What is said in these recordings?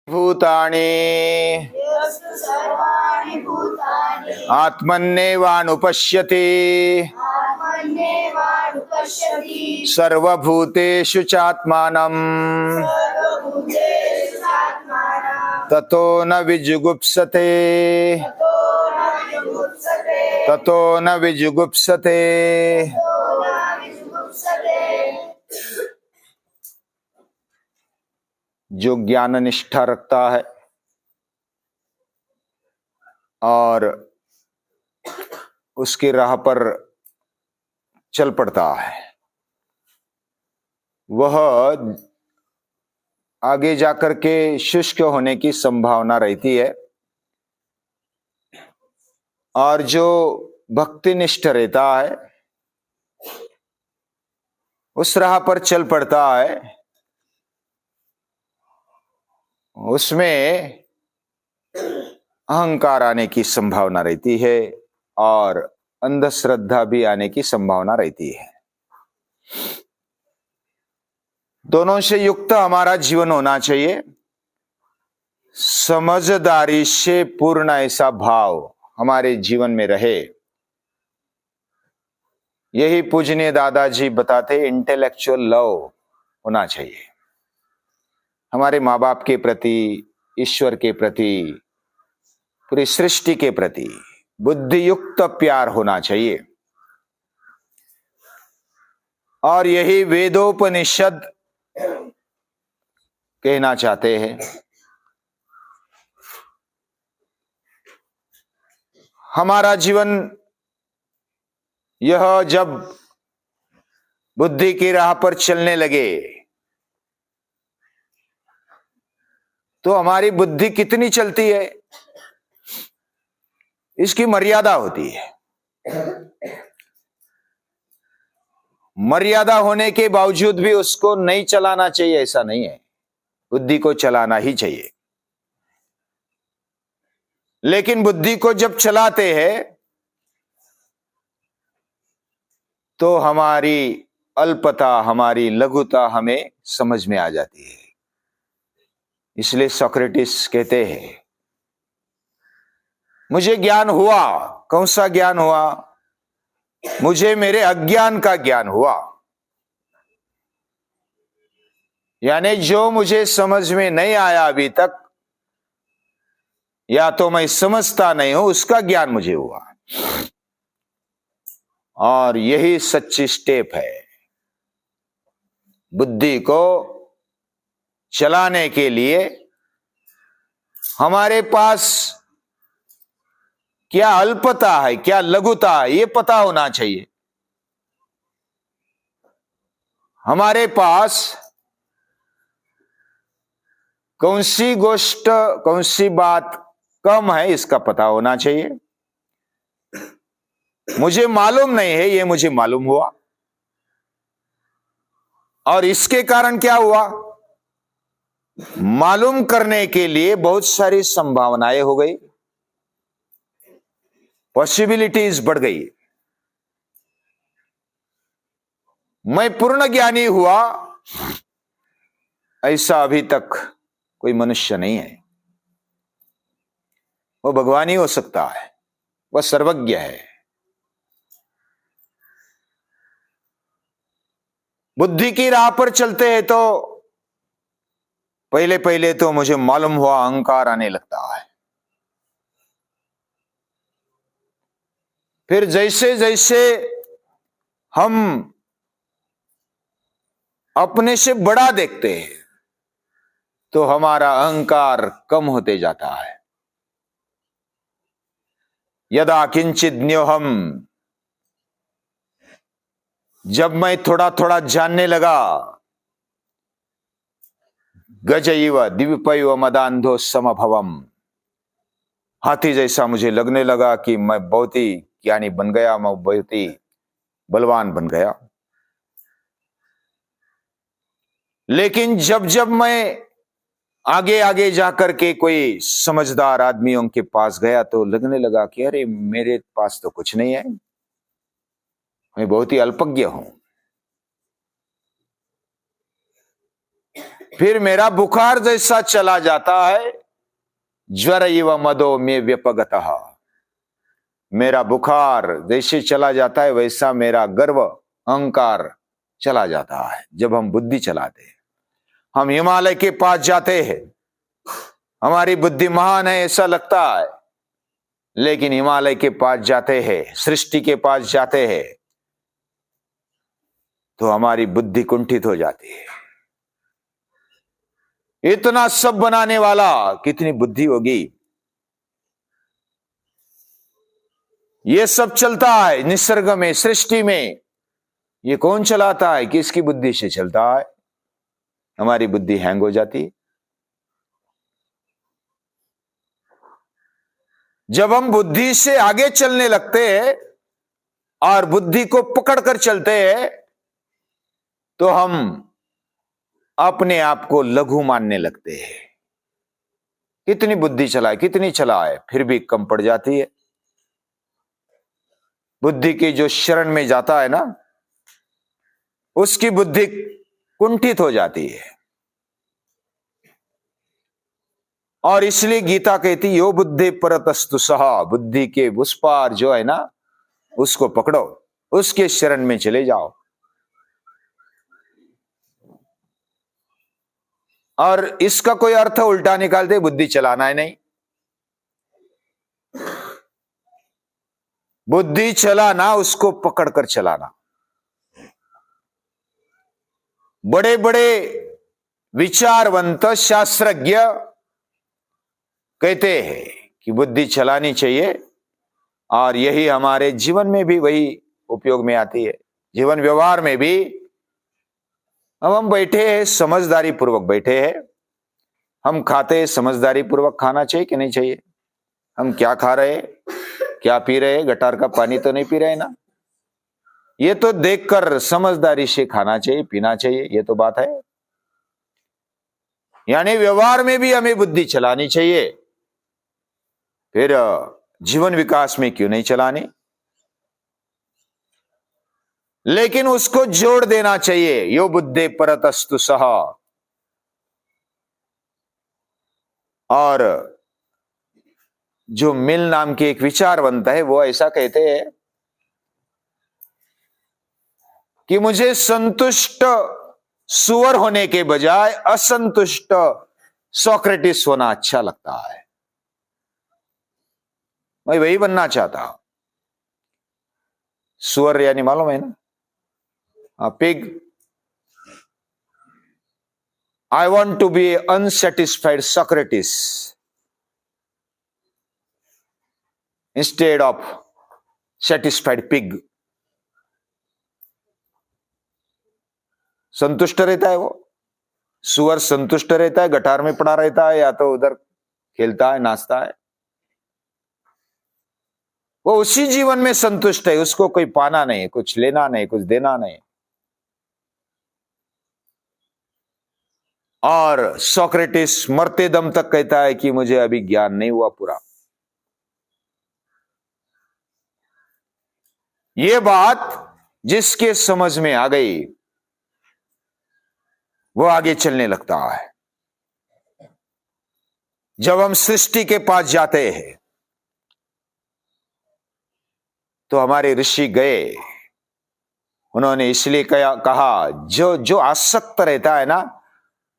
भूतानि आत्मन्नेवानुपश्यति सर्वभूतेषु चात्मानं ततो न विजुगुप्सते ततो न विजुगुप्सते। जो ज्ञान निष्ठा रखता है और उसकी राह पर चल पड़ता है, वह आगे जाकर के शुष्क होने की संभावना रहती है। और जो भक्तिनिष्ठ रहता है, उस राह पर चल पड़ता है, उसमें अहंकार आने की संभावना रहती है और अंधश्रद्धा भी आने की संभावना रहती है। दोनों से युक्त हमारा जीवन होना चाहिए। समझदारी से पूर्ण ऐसा भाव हमारे जीवन में रहे। यही पूजनीय दादाजी बताते, इंटेलेक्चुअल लव होना चाहिए। हमारे माँ बाप के प्रति, ईश्वर के प्रति, पूरी सृष्टि के प्रति बुद्धियुक्त प्यार होना चाहिए। और यही वेदोपनिषद कहना चाहते हैं। हमारा जीवन यह जब बुद्धि की राह पर चलने लगे तो हमारी बुद्धि कितनी चलती है, इसकी मर्यादा होती है। मर्यादा होने के बावजूद भी उसको नहीं चलाना चाहिए, ऐसा नहीं है। बुद्धि को चलाना ही चाहिए। लेकिन बुद्धि को जब चलाते हैं तो हमारी अल्पता, हमारी लघुता हमें समझ में आ जाती है। इसलिए सोक्रेटिस कहते हैं, मुझे ज्ञान हुआ। कौन सा ज्ञान हुआ? मुझे मेरे अज्ञान का ज्ञान हुआ। यानी जो मुझे समझ में नहीं आया अभी तक, या तो मैं समझता नहीं हूं, उसका ज्ञान मुझे हुआ। और यही सच्ची स्टेप है। बुद्धि को चलाने के लिए हमारे पास क्या अल्पता है, क्या लघुता है, यह पता होना चाहिए। हमारे पास कौन सी गोष्ठ, कौन सी बात कम है, इसका पता होना चाहिए। मुझे मालूम नहीं है, यह मुझे मालूम हुआ। और इसके कारण क्या हुआ? मालूम करने के लिए बहुत सारी संभावनाएं हो गई, पॉसिबिलिटीज बढ़ गई। मैं पूर्ण ज्ञानी हुआ, ऐसा अभी तक कोई मनुष्य नहीं है। वो भगवान ही हो सकता है, वह सर्वज्ञ है। बुद्धि की राह पर चलते हैं तो पहले पहले तो मुझे मालूम हुआ, अहंकार आने लगता है। फिर जैसे जैसे हम अपने से बड़ा देखते हैं तो हमारा अहंकार कम होते जाता है। यदा किंचित न्योहम, जब मैं थोड़ा थोड़ा जानने लगा, गजैव दिव्यपैव मदान्धो समभवम, हाथी जैसा मुझे लगने लगा कि मैं बहुत ही ज्ञानी बन गया, मैं बहुत ही बलवान बन गया। लेकिन जब जब मैं आगे आगे जाकर के कोई समझदार आदमियों के पास गया तो लगने लगा कि अरे मेरे पास तो कुछ नहीं है, मैं बहुत ही अल्पज्ञ हूं। फिर मेरा बुखार जैसा चला जाता है, ज्वर इव मदो में व्यपगतः, मेरा बुखार जैसे चला जाता है वैसा मेरा गर्व अहंकार चला जाता है। जब हम बुद्धि चलाते हैं, हम हिमालय के पास जाते हैं, हमारी बुद्धि महान है ऐसा लगता है, लेकिन हिमालय के पास जाते हैं, सृष्टि के पास जाते हैं, तो हमारी बुद्धि कुंठित हो जाती है। इतना सब बनाने वाला कितनी बुद्धि होगी। ये सब चलता है निसर्ग में, सृष्टि में, ये कौन चलाता है? किसकी बुद्धि से चलता है? हमारी बुद्धि हैंग हो जाती है। जब हम बुद्धि से आगे चलने लगते हैं और बुद्धि को पकड़कर चलते हैं, तो हम अपने आप को लघु मानने लगते हैं। कितनी बुद्धि चलाए, कितनी चलाए, फिर भी कम पड़ जाती है। बुद्धि की जो शरण में जाता है ना, उसकी बुद्धि कुंठित हो जाती है। और इसलिए गीता कहती यो बुद्धि परतस्तु सहा, बुद्धि के उस पार जो है ना, उसको पकड़ो, उसके शरण में चले जाओ। और इसका कोई अर्थ उल्टा निकालते, बुद्धि चलाना है नहीं। बुद्धि चलाना, उसको पकड़कर चलाना। बड़े बड़े विचारवंत शास्त्रज्ञ कहते हैं कि बुद्धि चलानी चाहिए, और यही हमारे जीवन में भी वही उपयोग में आती है। जीवन व्यवहार में भी अब हम बैठे हैं, समझदारी पूर्वक बैठे हैं, हम खाते हैं, समझदारी पूर्वक खाना चाहिए कि नहीं चाहिए? हम क्या खा रहे हैं, क्या पी रहे हैं? गटार का पानी तो नहीं पी रहे ना? ये तो देखकर समझदारी से खाना चाहिए, पीना चाहिए, ये तो बात है। यानी व्यवहार में भी हमें बुद्धि चलानी चाहिए। फिर जीवन विकास में क्यों नहीं चलानी? लेकिन उसको जोड़ देना चाहिए, यो बुद्धि परतस्तु सहा। और जो मिल नाम के एक विचारवंत है, वो ऐसा कहते हैं कि मुझे संतुष्ट सुअर होने के बजाय असंतुष्ट सोक्रेटिस होना अच्छा लगता है। मैं वही बनना चाहता हूं। सुअर यानी मालूम है ना, pig. I want to be unsatisfied Socrates instead of satisfied pig. संतुष्ट रहता है वो सुअर, संतुष्ट रहता है, गटार में पड़ा रहता है या तो उधर खेलता है, नाचता है, वो उसी जीवन में संतुष्ट है, उसको कोई पाना नहीं, कुछ लेना नहीं, कुछ देना नहीं। और सोक्रेटिस मरते दम तक कहता है कि मुझे अभी ज्ञान नहीं हुआ पूरा। ये बात जिसके समझ में आ गई, वो आगे चलने लगता है। जब हम सृष्टि के पास जाते हैं, तो हमारे ऋषि गए, उन्होंने इसलिए कहा जो जो आसक्त रहता है ना,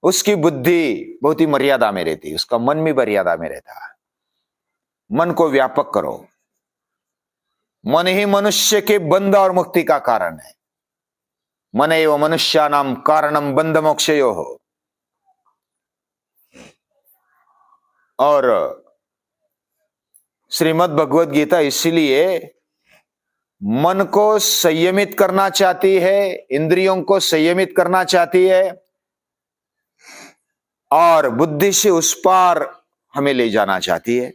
उसकी बुद्धि बहुत ही मर्यादा में रहती है, उसका मन भी मर्यादा में रहता है। मन को व्यापक करो। मन ही मनुष्य के बंध और मुक्ति का कारण है। मन एव मनुष्यानाम कारणम बंध मोक्षयो हो। और श्रीमद् भगवद गीता इसीलिए मन को संयमित करना चाहती है, इंद्रियों को संयमित करना चाहती है, और बुद्धि से उस पार हमें ले जाना चाहती है।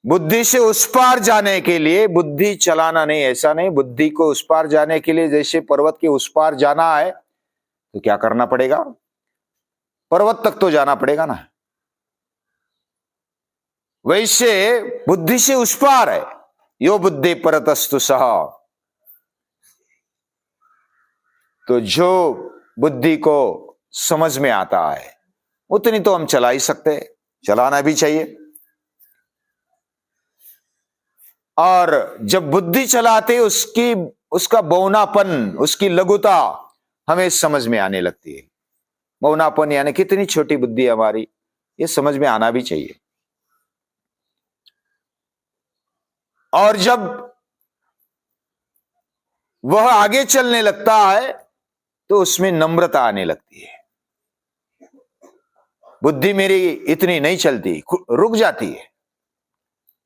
बुद्धि से उस पार जाने के लिए बुद्धि चलाना नहीं, ऐसा नहीं। बुद्धि को उस पार जाने के लिए जैसे पर्वत के उस पार जाना है, तो क्या करना पड़ेगा? पर्वत तक तो जाना पड़ेगा ना। वैसे बुद्धि से उस पार है, यो बुद्धि परतस्तु सहा। तो जो बुद्धि को समझ में आता है उतनी तो हम चला ही सकते हैं, चलाना भी चाहिए। और जब बुद्धि चलाते उसका बौनापन, उसकी लघुता हमें समझ में आने लगती है। बौनापन यानी कितनी छोटी बुद्धि है हमारी, ये समझ में आना भी चाहिए। और जब वह आगे चलने लगता है तो उसमें नम्रता आने लगती है। बुद्धि मेरी इतनी नहीं चलती, रुक जाती है।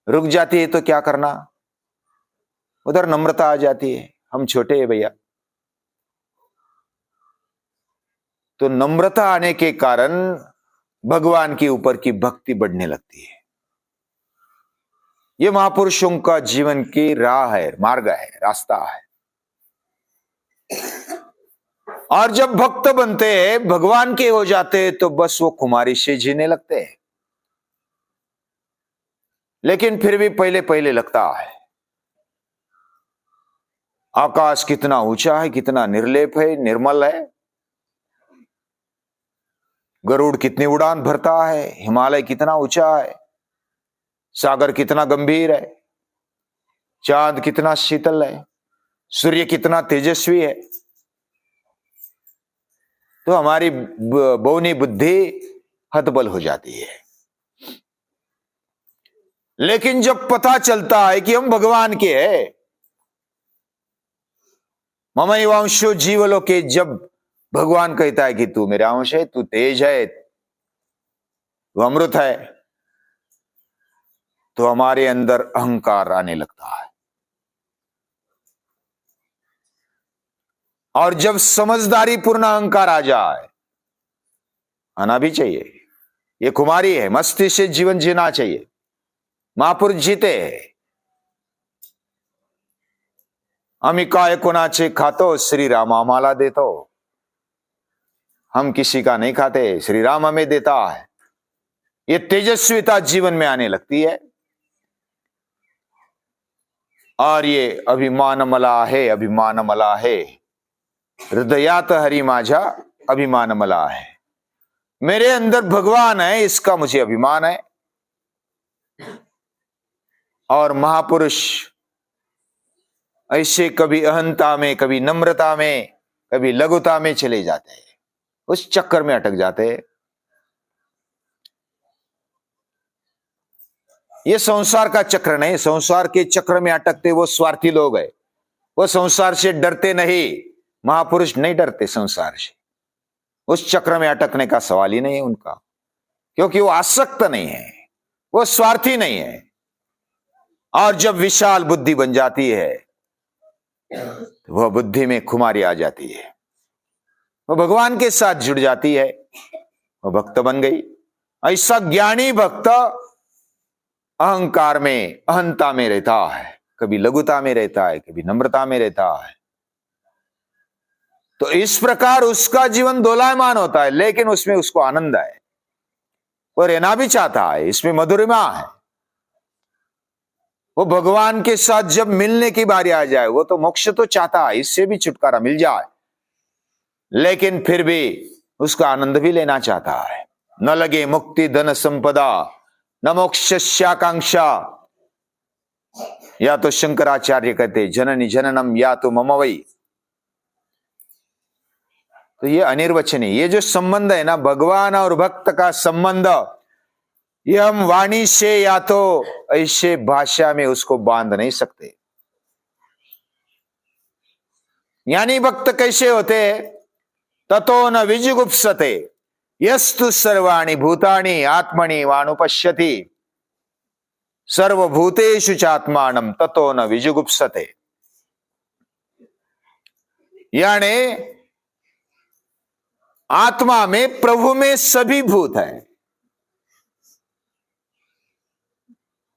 रुक जाती है तो क्या करना, उधर नम्रता आ जाती है। हम छोटे हैं भैया, तो नम्रता आने के कारण भगवान के ऊपर की भक्ति बढ़ने लगती है। यह महापुरुषों का जीवन की राह है, मार्ग है, रास्ता है। और जब भक्त बनते हैं, भगवान के हो जाते हैं, तो बस वो कुमारी से जीने लगते हैं। लेकिन फिर भी पहले पहले लगता है आकाश कितना ऊंचा है, कितना निर्लेप है, निर्मल है। गरुड़ कितनी उड़ान भरता है, हिमालय कितना ऊंचा है, सागर कितना गंभीर है, चांद कितना शीतल है, सूर्य कितना तेजस्वी है। तो हमारी बौनी बुद्धि हतबल हो जाती है। लेकिन जब पता चलता है कि हम भगवान के हैं, ममैवांशो जीवलोके, जब भगवान कहता है कि तू मेरा अंश है, तू तेज है, तू अमृत है, तो हमारे अंदर अहंकार आने लगता है। और जब समझदारी पूर्ण अहंकार आ जाए, आना भी चाहिए, ये कुमारी है, मस्ती से जीवन जीना चाहिए। महापुरुष जीते हैं। आम्ही काय कोणाचे खातो, श्री राम आम्हाला देतो। हम किसी का नहीं खाते, श्री राम हमें देता है। ये तेजस्विता जीवन में आने लगती है। और ये अभिमान मला है, अभिमान मला है, हृदयात हरि माझा अभिमान मला है। मेरे अंदर भगवान है, इसका मुझे अभिमान है। और महापुरुष ऐसे कभी अहंता में, कभी नम्रता में, कभी लघुता में चले जाते हैं, उस चक्कर में अटक जाते हैं। ये संसार का चक्र नहीं, संसार के चक्र में अटकते वो स्वार्थी लोग हैं। वो संसार से डरते नहीं, महापुरुष नहीं डरते संसार से। उस चक्र में अटकने का सवाल ही नहीं है उनका, क्योंकि वो आसक्त नहीं है, वो स्वार्थी नहीं है। और जब विशाल बुद्धि बन जाती है, तो वह बुद्धि में खुमारी आ जाती है, वो भगवान के साथ जुड़ जाती है, वो भक्त बन गई। ऐसा ज्ञानी भक्त अहंकार में, अहंता में रहता है, कभी लघुता में रहता है, कभी नम्रता में रहता है। तो इस प्रकार उसका जीवन दोलायमान होता है, लेकिन उसमें उसको आनंद है, वो रहना भी चाहता है, इसमें मधुरिमा है। वो भगवान के साथ जब मिलने की बारी आ जाए, वो तो मोक्ष तो चाहता है, इससे भी छुटकारा मिल जाए, लेकिन फिर भी उसका आनंद भी लेना चाहता है। न लगे मुक्ति धन संपदा, न मोक्षस्याकांक्षा। या तो शंकराचार्य कहते जननी जननम या तो मम वै। तो ये अनिर्वचनीय, ये जो संबंध है ना भगवान और भक्त का संबंध, ये हम वाणी से या तो ऐसे भाषा में उसको बांध नहीं सकते। ज्ञानी भक्त कैसे होते? ततो न विजुगुप्सते यस्तु सर्वाणि भूतानि आत्मनि वानुपश्यति सर्वभूतेषु चात्मानं ततो न विजुगुप्सते। यानी आत्मा में, प्रभु में सभी भूत है,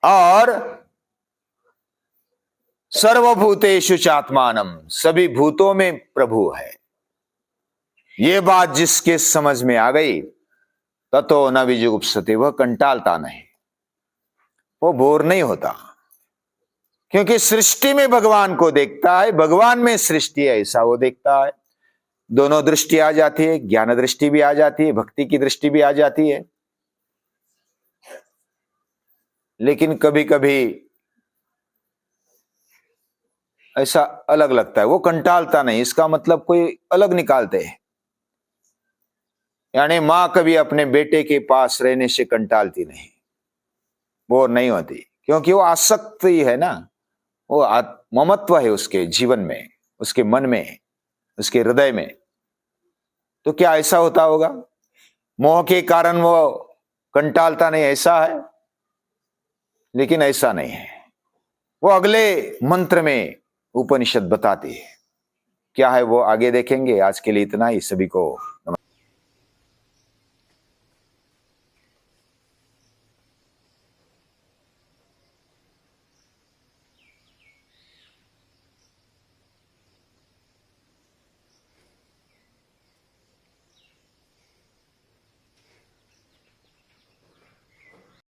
और सर्वभूतेषु चात्मानं, सभी भूतों में प्रभु है। ये बात जिसके समझ में आ गई, ततो न विजुगुप्सते, वह कंटालता नहीं, वो बोर नहीं होता, क्योंकि सृष्टि में भगवान को देखता है, भगवान में सृष्टि है ऐसा वो देखता है। दोनों दृष्टि आ जाती है, ज्ञान दृष्टि भी आ जाती है, भक्ति की दृष्टि भी आ जाती है। लेकिन कभी कभी ऐसा अलग लगता है, वो कंटालता नहीं, इसका मतलब कोई अलग निकालते हैं। यानी मां कभी अपने बेटे के पास रहने से कंटालती नहीं, बोर नहीं होती, क्योंकि वो आसक्ति है ना, वो ममत्व है उसके जीवन में, उसके मन में, उसके हृदय में। तो क्या ऐसा होता होगा मोह के कारण वो कंटालता नहीं, ऐसा है? लेकिन ऐसा नहीं है। वो अगले मंत्र में उपनिषद बताती है, क्या है वो आगे देखेंगे। आज के लिए इतना ही। सभी को